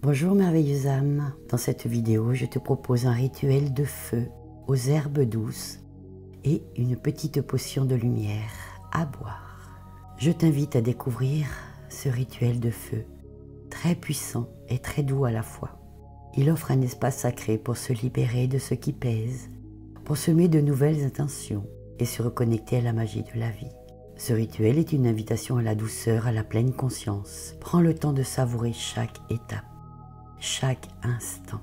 Bonjour merveilleuse âme, dans cette vidéo je te propose un rituel de feu aux herbes douces et une petite potion de lumière à boire. Je t'invite à découvrir ce rituel de feu, très puissant et très doux à la fois. Il offre un espace sacré pour se libérer de ce qui pèse, pour semer de nouvelles intentions et se reconnecter à la magie de la vie. Ce rituel est une invitation à la douceur, à la pleine conscience. Prends le temps de savourer chaque étape. Chaque instant,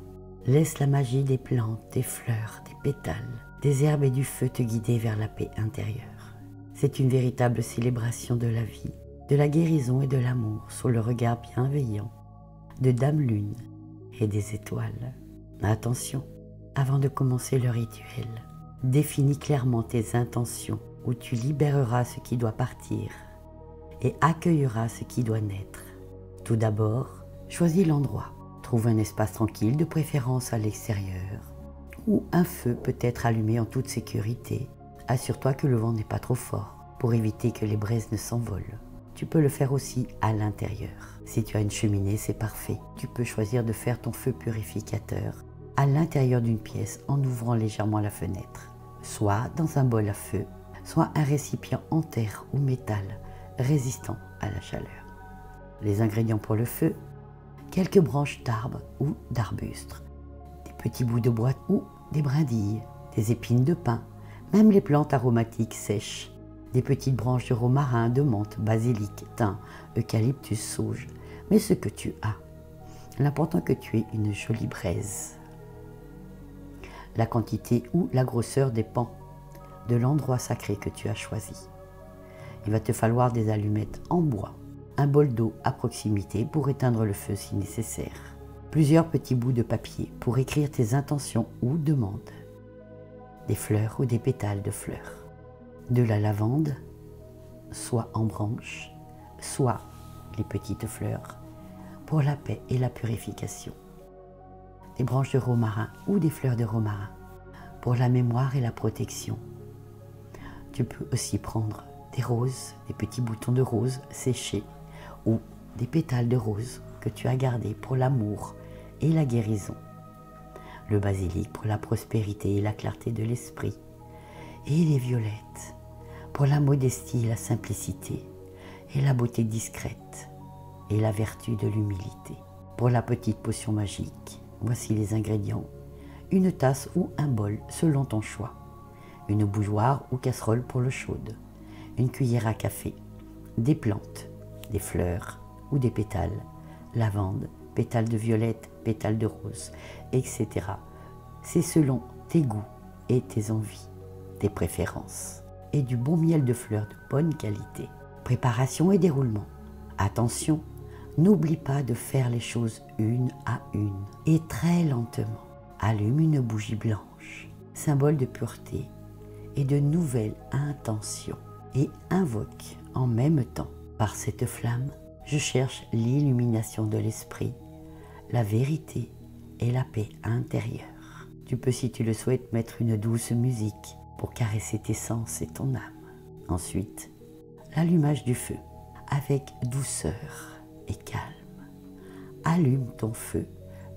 laisse la magie des plantes, des fleurs, des pétales, des herbes et du feu te guider vers la paix intérieure. C'est une véritable célébration de la vie, de la guérison et de l'amour sous le regard bienveillant de Dame Lune et des étoiles. Attention, avant de commencer le rituel, définis clairement tes intentions où tu libéreras ce qui doit partir et accueilleras ce qui doit naître. Tout d'abord, choisis l'endroit. Trouve un espace tranquille, de préférence à l'extérieur, où un feu peut être allumé en toute sécurité. Assure-toi que le vent n'est pas trop fort pour éviter que les braises ne s'envolent. Tu peux le faire aussi à l'intérieur. Si tu as une cheminée, c'est parfait. Tu peux choisir de faire ton feu purificateur à l'intérieur d'une pièce en ouvrant légèrement la fenêtre, soit dans un bol à feu, soit un récipient en terre ou métal résistant à la chaleur. Les ingrédients pour le feu: quelques branches d'arbres ou d'arbustes, des petits bouts de bois ou des brindilles, des épines de pin, même les plantes aromatiques sèches, des petites branches de romarin, de menthe, basilic, thym, eucalyptus, sauge, mais ce que tu as. L'important que tu aies une jolie braise. La quantité ou la grosseur dépend de l'endroit sacré que tu as choisi. Il va te falloir des allumettes en bois, un bol d'eau à proximité pour éteindre le feu si nécessaire, plusieurs petits bouts de papier pour écrire tes intentions ou demandes, des fleurs ou des pétales de fleurs, de la lavande, soit en branches, soit les petites fleurs, pour la paix et la purification, des branches de romarin ou des fleurs de romarin, pour la mémoire et la protection. Tu peux aussi prendre des roses, des petits boutons de roses séchés, ou des pétales de rose que tu as gardés pour l'amour et la guérison, le basilic pour la prospérité et la clarté de l'esprit, et les violettes pour la modestie et la simplicité, et la beauté discrète et la vertu de l'humilité. Pour la petite potion magique, voici les ingrédients: une tasse ou un bol selon ton choix, une bouilloire ou casserole pour l'eau chaude, une cuillère à café, des plantes, des fleurs ou des pétales, lavande, pétales de violette, pétales de rose, etc. C'est selon tes goûts et tes envies, tes préférences. Et du bon miel de fleurs de bonne qualité. Préparation et déroulement. Attention, n'oublie pas de faire les choses une à une et très lentement. Allume une bougie blanche, symbole de pureté et de nouvelles intentions, et invoque en même temps. Par cette flamme, je cherche l'illumination de l'esprit, la vérité et la paix intérieure. Tu peux, si tu le souhaites, mettre une douce musique pour caresser tes sens et ton âme. Ensuite, l'allumage du feu avec douceur et calme. Allume ton feu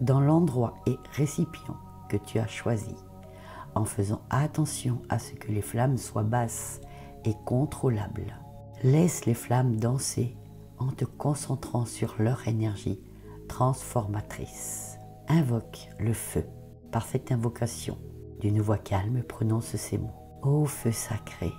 dans l'endroit et récipient que tu as choisi, en faisant attention à ce que les flammes soient basses et contrôlables. Laisse les flammes danser en te concentrant sur leur énergie transformatrice. Invoque le feu. Par cette invocation, d'une voix calme, prononce ces mots: ô feu sacré,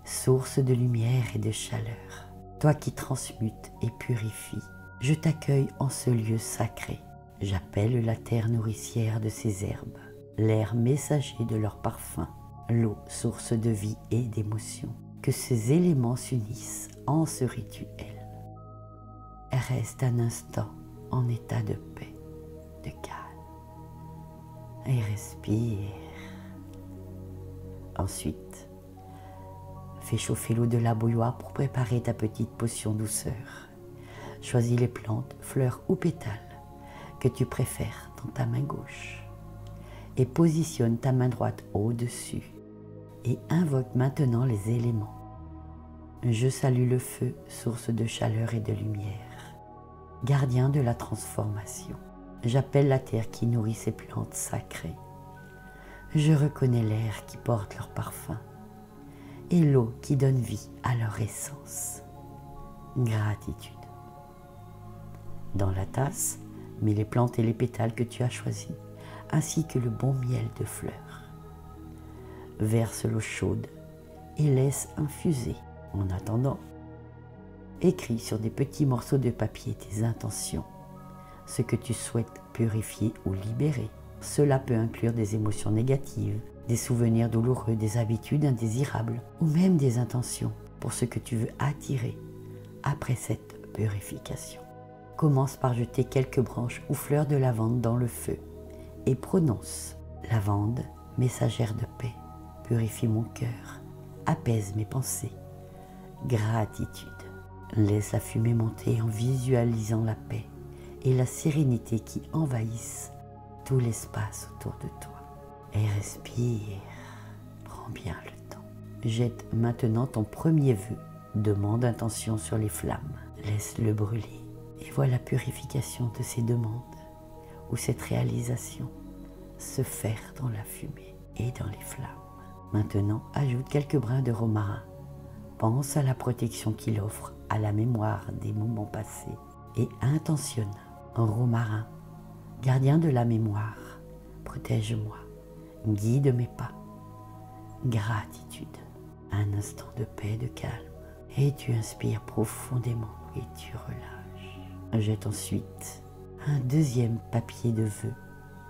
source de lumière et de chaleur, toi qui transmutes et purifies, je t'accueille en ce lieu sacré. J'appelle la terre nourricière de ces herbes, l'air messager de leur parfum, l'eau source de vie et d'émotion. Que ces éléments s'unissent en ce rituel. Reste un instant en état de paix, de calme, et respire. Ensuite, fais chauffer l'eau de la bouilloire pour préparer ta petite potion douceur. Choisis les plantes, fleurs ou pétales que tu préfères dans ta main gauche et positionne ta main droite au-dessus et invoque maintenant les éléments. Je salue le feu, source de chaleur et de lumière. gardien de la transformation. J'appelle la terre qui nourrit ces plantes sacrées. Je reconnais l'air qui porte leur parfum et l'eau qui donne vie à leur essence. Gratitude. Dans la tasse, mets les plantes et les pétales que tu as choisis, ainsi que le bon miel de fleurs. Verse l'eau chaude et laisse infuser. En attendant, écris sur des petits morceaux de papier tes intentions, ce que tu souhaites purifier ou libérer. Cela peut inclure des émotions négatives, des souvenirs douloureux, des habitudes indésirables ou même des intentions pour ce que tu veux attirer après cette purification. Commence par jeter quelques branches ou fleurs de lavande dans le feu et prononce « Lavande, messagère de paix, purifie mon cœur, apaise mes pensées. Gratitude. » Laisse la fumée monter en visualisant la paix et la sérénité qui envahissent tout l'espace autour de toi. Et respire, prends bien le temps. Jette maintenant ton premier vœu, demande intention sur les flammes, laisse-le brûler et vois la purification de ces demandes ou cette réalisation se faire dans la fumée et dans les flammes. Maintenant, ajoute quelques brins de romarin. Pense à la protection qu'il offre à la mémoire des moments passés et intentionne un romarin. Gardien de la mémoire, protège-moi, guide mes pas. Gratitude. Un instant de paix, de calme. Et tu inspires profondément et tu relâches. Jette ensuite un deuxième papier de vœux,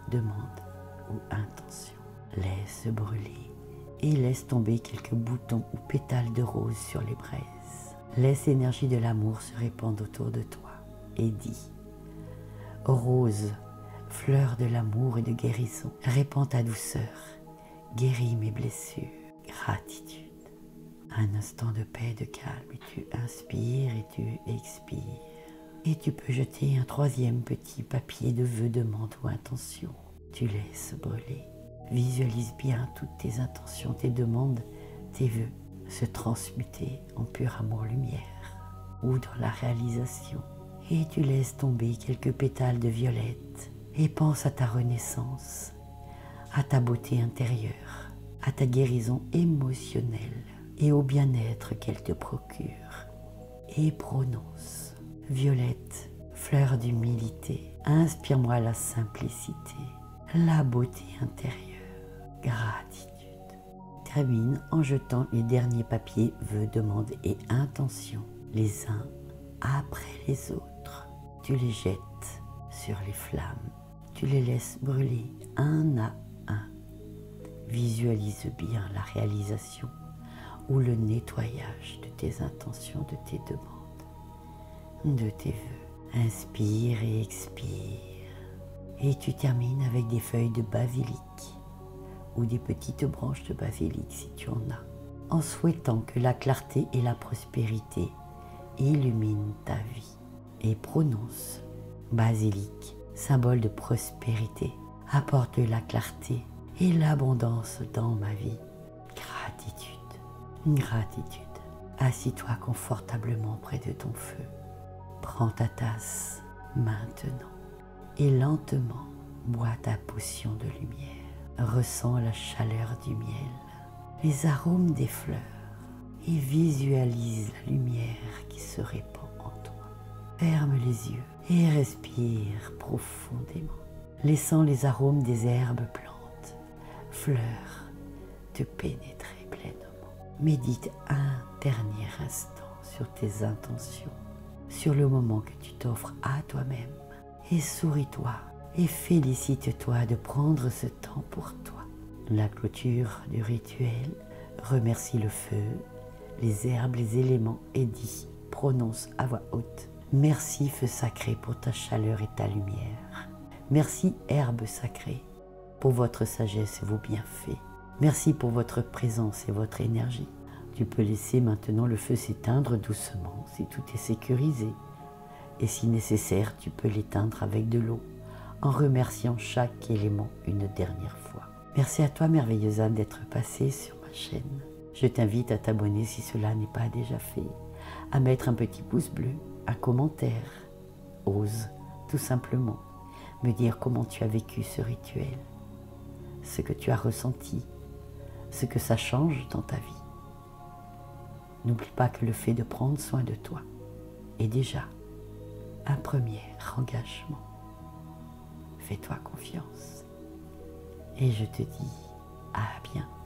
demande ou intention. Laisse brûler et laisse tomber quelques boutons ou pétales de rose sur les braises. Laisse l'énergie de l'amour se répandre autour de toi et dis « Rose, fleur de l'amour et de guérison, répands ta douceur, guéris mes blessures. Gratitude. » Un instant de paix et de calme, et tu inspires et tu expires. Et tu peux jeter un troisième petit papier de vœux, demande ou intention. Tu laisses brûler. Visualise bien toutes tes intentions, tes demandes, tes vœux se transmuter en pur amour-lumière ou dans la réalisation. Et tu laisses tomber quelques pétales de violette et pense à ta renaissance, à ta beauté intérieure, à ta guérison émotionnelle et au bien-être qu'elle te procure. Et prononce « Violette, fleur d'humilité, inspire-moi la simplicité, la beauté intérieure. Gratitude. » Termine en jetant les derniers papiers vœux, demandes et intentions, les uns après les autres. Tu les jettes sur les flammes, tu les laisses brûler un à un. Visualise bien la réalisation ou le nettoyage de tes intentions, de tes demandes, de tes vœux. Inspire et expire. Et tu termines avec des feuilles de basilic ou des petites branches de basilic si tu en as, en souhaitant que la clarté et la prospérité illuminent ta vie. Et prononce basilic, symbole de prospérité, apporte la clarté et l'abondance dans ma vie. Gratitude. Gratitude. Assis-toi confortablement près de ton feu. Prends ta tasse maintenant et lentement bois ta potion de lumière. Ressens la chaleur du miel, les arômes des fleurs et visualise la lumière qui se répand en toi. Ferme les yeux et respire profondément, laissant les arômes des herbes, plantes, fleurs te pénétrer pleinement. Médite un dernier instant sur tes intentions, sur le moment que tu t'offres à toi-même et souris-toi et félicite-toi de prendre ce temps pour toi. La clôture du rituel remercie le feu, les herbes, les éléments et dit, prononce à voix haute. Merci feu sacré pour ta chaleur et ta lumière. Merci herbe sacrée pour votre sagesse et vos bienfaits. Merci pour votre présence et votre énergie. Tu peux laisser maintenant le feu s'éteindre doucement si tout est sécurisé. Et si nécessaire, tu peux l'éteindre avec de l'eau en remerciant chaque élément une dernière fois. Merci à toi, merveilleuse âme, d'être passée sur ma chaîne. Je t'invite à t'abonner si cela n'est pas déjà fait, à mettre un petit pouce bleu, un commentaire ose tout simplement me dire comment tu as vécu ce rituel, ce que tu as ressenti, ce que ça change dans ta vie. N'oublie pas que le fait de prendre soin de toi est déjà un premier engagement. Fais-toi confiance et je te dis à bientôt.